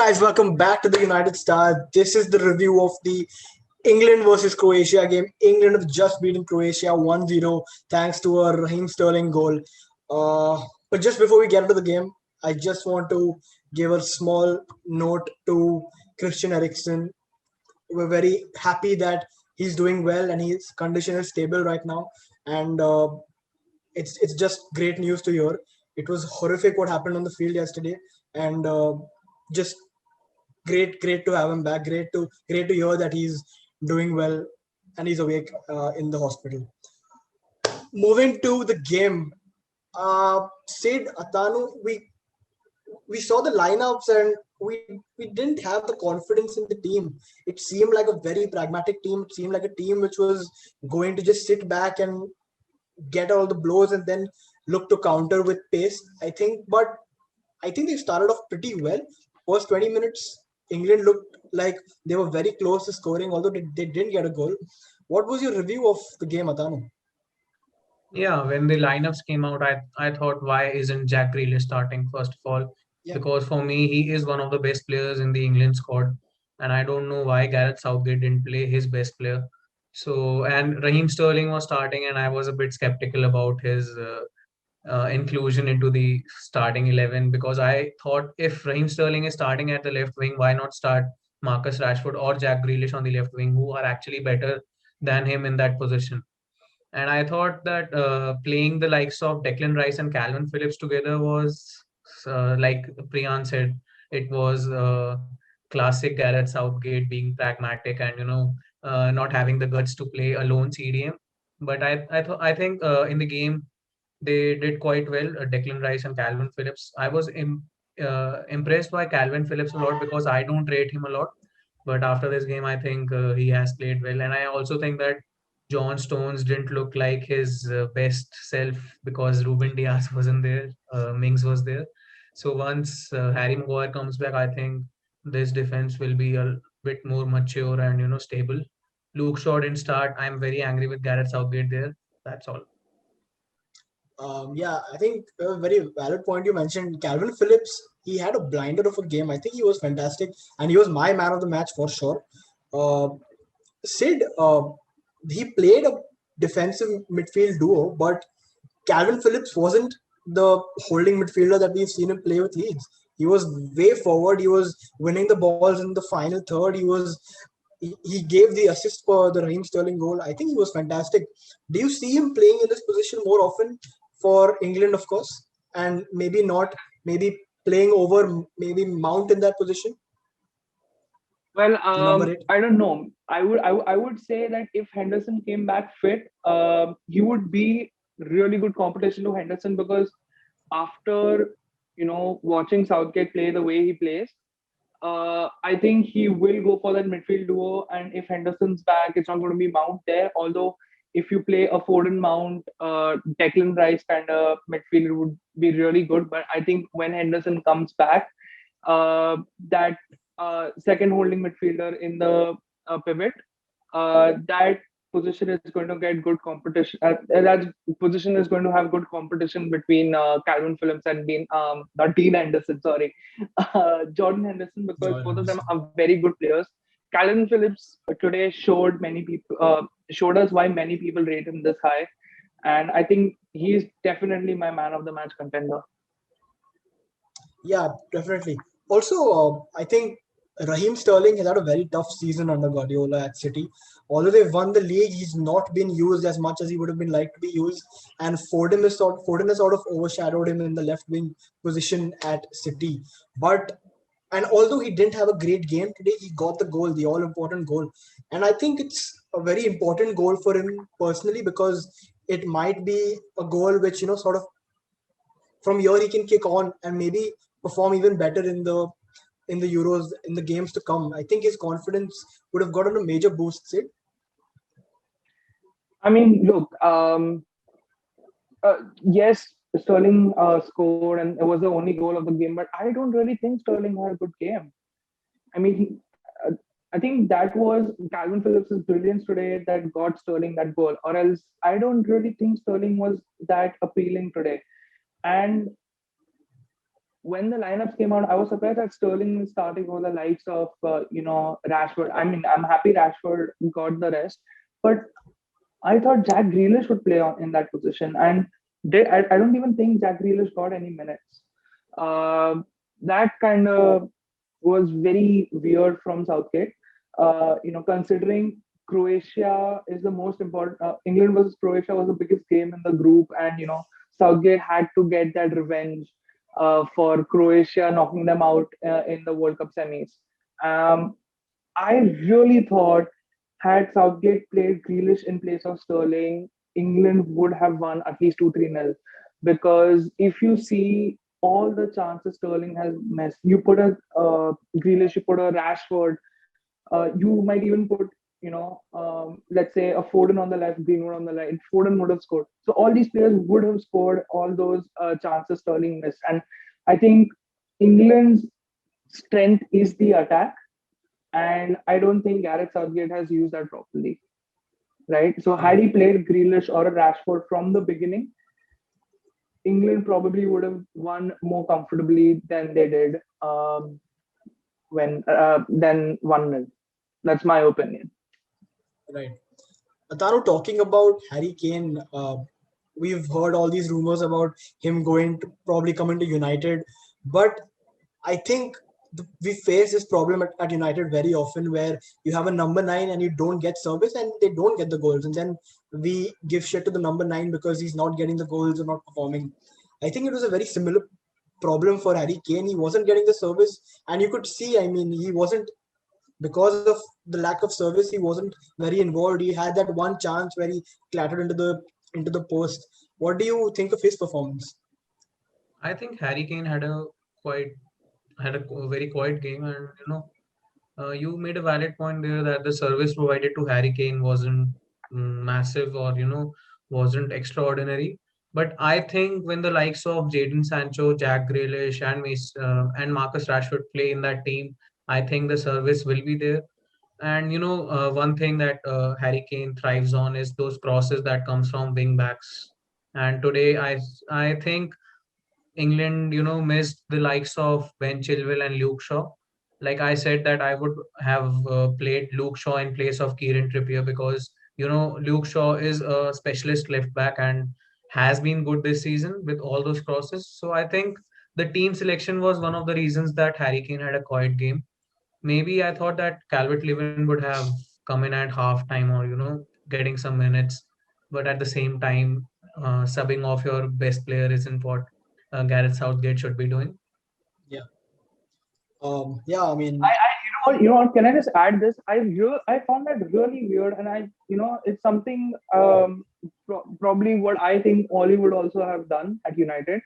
guys, welcome back to the United Stars. This is the review of the England versus Croatia game. England have just beaten Croatia 1-0 thanks to a Raheem Sterling goal. But just before we get into the game, I just want to give a small note to Christian Eriksen. We're very happy that he's doing well and his condition is stable right now. And it's just great news to hear. It was horrific what happened on the field yesterday, and just great to have him back. Great to hear that he's doing well and he's awake in the hospital. Moving to the game, Sid Atanu, we saw the lineups and we didn't have the confidence in the team. It seemed like a very pragmatic team. It seemed like a team which was going to just sit back and get all the blows and then look to counter with pace. I think they started off pretty well. First 20 minutes, England looked like they were very close to scoring, although they didn't get a goal. What was your review of the game, Atanu? Yeah, when the lineups came out, I thought, why isn't Jack Grealish starting first of all? Yeah. Because for me, he is one of the best players in the England squad, and I don't know why Gareth Southgate didn't play his best player. So, and Raheem Sterling was starting, and I was a bit skeptical about his inclusion into the starting 11 because I thought if Raheem Sterling is starting at the left wing, why not start Marcus Rashford or Jack Grealish on the left wing, who are actually better than him in that position. And I thought that playing the likes of Declan Rice and Kalvin Phillips together was, like Priyan said, it was classic Gareth Southgate being pragmatic and not having the guts to play a lone CDM. But I think in the game they did quite well. Declan Rice and Kalvin Phillips. I was impressed by Kalvin Phillips a lot because I don't rate him a lot. But after this game, I think he has played well, and I also think that John Stones didn't look like his best self because Ruben Diaz wasn't there, Mings was there. So once Harry Maguire comes back, I think this defense will be a bit more mature and stable. Luke Shaw didn't start. I'm very angry with Gareth Southgate there. That's all. Yeah, I think a very valid point you mentioned. Calvin Phillips, he had a blinder of a game. I think he was fantastic, and he was my man of the match for sure. Uh, Sid, he played a defensive midfield duo, but Calvin Phillips wasn't the holding midfielder that we've seen him play with Leeds. He was way forward. He was winning the balls in the final third. He gave the assist for the Raheem Sterling goal. I think he was fantastic. Do you see him playing in this position more often for England, of course, and maybe not, maybe playing over maybe Mount in that position? Well, Number 8. I don't know. I would say that if Henderson came back fit, he would be really good competition to Henderson because after watching Southgate play the way he plays, I think he will go for that midfield duo. And if Henderson's back, it's not going to be Mount there. Although if you play a Foden Mount, Declan Rice kind of midfield would be really good. But I think when Henderson comes back, that second holding midfielder in the pivot, that position is going to get good competition. That position is going to have good competition between Calvin Phillips and not Dean Henderson, sorry, Jordan Henderson, because both of them are very good players. Calvin Phillips today showed us why many people rate him this high, and I think he's definitely my man of the match contender. Yeah, definitely. Also, I think Raheem Sterling has had a very tough season under Guardiola at City. Although they've won the league, he's not been used as much as he would have been like to be used. And Foden has sort of overshadowed him in the left wing position at City. And although he didn't have a great game today, he got the goal, the all important goal. And I think it's a very important goal for him personally because it might be a goal which sort of from here he can kick on and maybe perform even better in the Euros in the games to come. I think his confidence would have gotten a major boost, Sid. I mean, look, yes, Sterling scored and it was the only goal of the game, but I don't really think Sterling had a good game. I mean, I think that was Calvin Phillips' brilliance today that got Sterling that goal, or else I don't really think Sterling was that appealing today. And when the lineups came out, I was surprised that Sterling was starting over the likes of Rashford. I mean, I'm happy Rashford got the rest, but I thought Jack Grealish would play in that position, and I don't even think Jack Grealish got any minutes. That kind of was very weird from Southgate. Considering Croatia is the most important, England versus Croatia was the biggest game in the group, and Southgate had to get that revenge for Croatia knocking them out in the World Cup semis. Um, I really thought had Southgate played Grealish in place of Sterling, England would have won at least 2-3-0. Because if you see all the chances Sterling has missed, you put a Grealish, you put a Rashford, you might even put, let's say a Foden on the left, Greenwood on the right. Foden would have scored. So all these players would have scored all those chances Sterling missed. And I think England's strength is the attack, and I don't think Gareth Southgate has used that properly. Right. So had he played Grealish or a Rashford from the beginning, England probably would have won more comfortably than they did when than 1-0. That's my opinion. Right. Atanu, talking about Harry Kane, we've heard all these rumors about him going to probably come into United, but I think we face this problem at United very often, where you have a number 9 and you don't get service and they don't get the goals, and then we give shit to the number 9 because he's not getting the goals or not performing. I think it was a very similar problem for Harry Kane. He wasn't getting the service, and you could see, I mean, he wasn't, because of the lack of service, he wasn't very involved. He had that one chance where he clattered into the post. What do you think of his performance? I think Harry Kane quite had a very quiet game, and you made a valid point there that the service provided to Harry Kane wasn't massive, or wasn't extraordinary. But I think when the likes of Jadon Sancho, Jack Grealish, and Marcus Rashford play in that team, I think the service will be there. And one thing that Harry Kane thrives on is those crosses that comes from wing backs. And today, I think England, missed the likes of Ben Chilwell and Luke Shaw. Like I said, that I would have played Luke Shaw in place of Kieran Trippier, because Luke Shaw is a specialist left back and has been good this season with all those crosses. So I think the team selection was one of the reasons that Harry Kane had a quiet game. Maybe I thought that Calvert Lewin would have come in at half time, or getting some minutes, but at the same time, subbing off your best player isn't what Gareth Southgate should be doing. Yeah. Yeah, I mean, You know what? Can I just add this? I found that really weird, and it's something probably what I think Oli would also have done at United.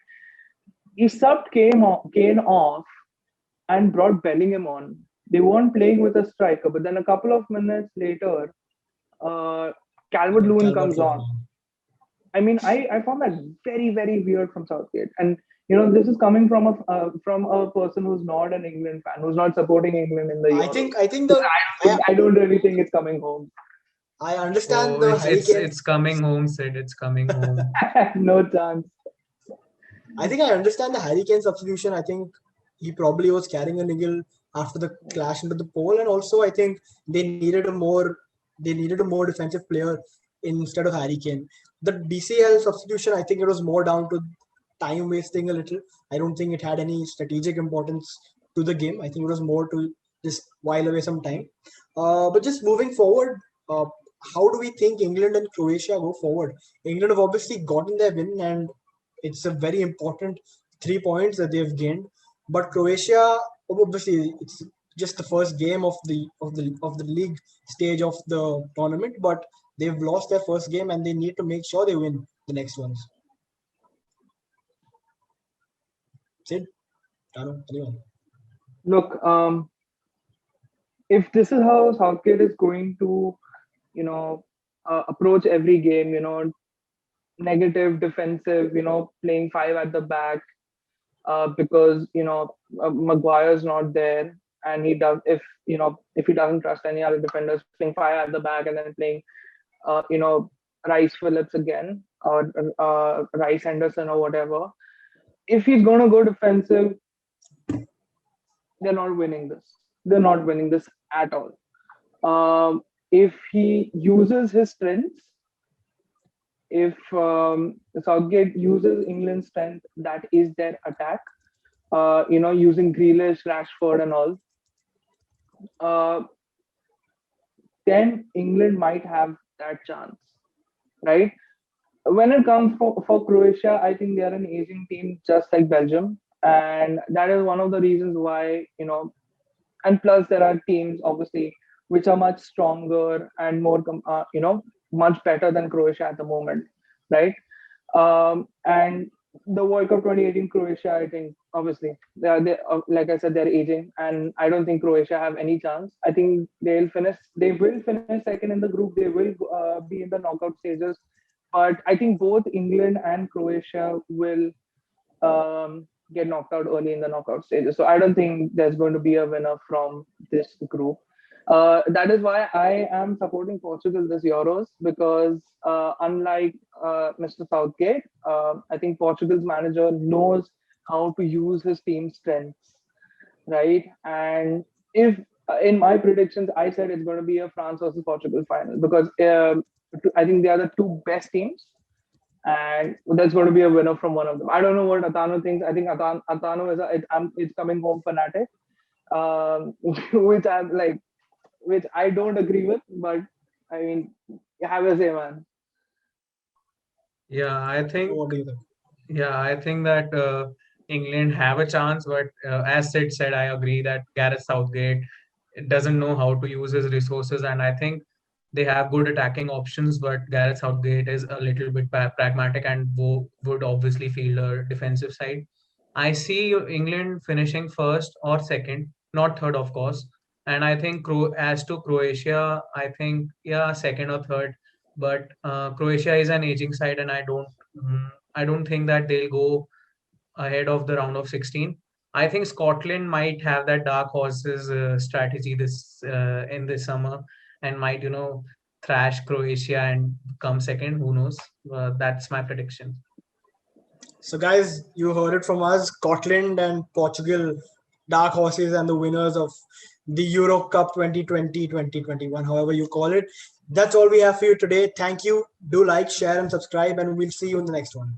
He subbed Kane off and brought Bellingham on. They weren't playing with a striker, but then a couple of minutes later, uh, Calvert Lewin Calvert comes on. Lewin. I mean, I found that very, very weird from Southgate. And this is coming from a person who's not an England fan, who's not supporting England in the I Euros. think I think So the I don't really think it's coming home. I understand Oh, the it's Harry it's Kane. it's coming home, Sid. It's coming home. No chance. I think I understand the Harry Kane substitution. I think he probably was carrying a niggle after the clash into the pole, and also I think they needed a more defensive player instead of Harry Kane. The DCL substitution, I think it was more down to time wasting a little. I don't think it had any strategic importance to the game. I think it was more to just while away some time. But just moving forward, how do we think England and Croatia go forward? England have obviously gotten their win, and it's a very important 3 points that they've gained. But Croatia, obviously, it's just the first game of the league stage of the tournament. But they've lost their first game, and they need to make sure they win the next ones. Sid, Tano, anyone? Look, if this is how Southgate is going to, approach every game, negative, defensive, playing five at the back, because Maguire's not there, and he does if he doesn't trust any other defenders, playing five at the back and then playing uh, you know Rice Phillips again, or Rice Henderson or whatever. If he's going to go defensive, they're not winning this. They're not winning this at all. If he uses his strengths, if Southgate uses England's strength, that is their attack. Using Grealish, Rashford, and all, uh, then England might have that chance, right? When it comes for Croatia, I think they are an aging team just like Belgium. And that is one of the reasons why, and plus there are teams obviously which are much stronger and more, much better than Croatia at the moment, right? And the World Cup 2018 Croatia, I think obviously like I said, they're aging, and I don't think Croatia have any chance. I think they will finish second in the group. They will be in the knockout stages, but I think both England and Croatia will get knocked out early in the knockout stages. So I don't think there's going to be a winner from this group. That is why I am supporting Portugal this Euros, because unlike Mr. Southgate, I think Portugal's manager knows how to use his team's strengths, right? And if in my predictions, I said it's going to be a France versus Portugal final, because I think they are the two best teams, and there's going to be a winner from one of them. I don't know what Atanu thinks. I think Atanu it's coming home fanatic, which I'm like, which I don't agree with, but I mean, you have a say, man. Yeah, I think What do you think? Yeah, I think that England have a chance, but as Sid said, I agree that Gareth Southgate doesn't know how to use his resources, and I think they have good attacking options, but Gareth Southgate is a little bit pragmatic and would obviously field a defensive side. I see England finishing first or second, not third, of course. And I think as to Croatia, I think yeah, second or third. But Croatia is an aging side, and I don't think that they'll go ahead of the round of 16. I think Scotland might have that dark horses strategy this in this summer, and might thrash Croatia and come second. Who knows? That's my prediction. So, guys, you heard it from us. Scotland and Portugal, dark horses and the winners of the Euro Cup 2020, 2021, however you call it. That's all we have for you today. Thank you. Do like, share, and subscribe, and we'll see you in the next one.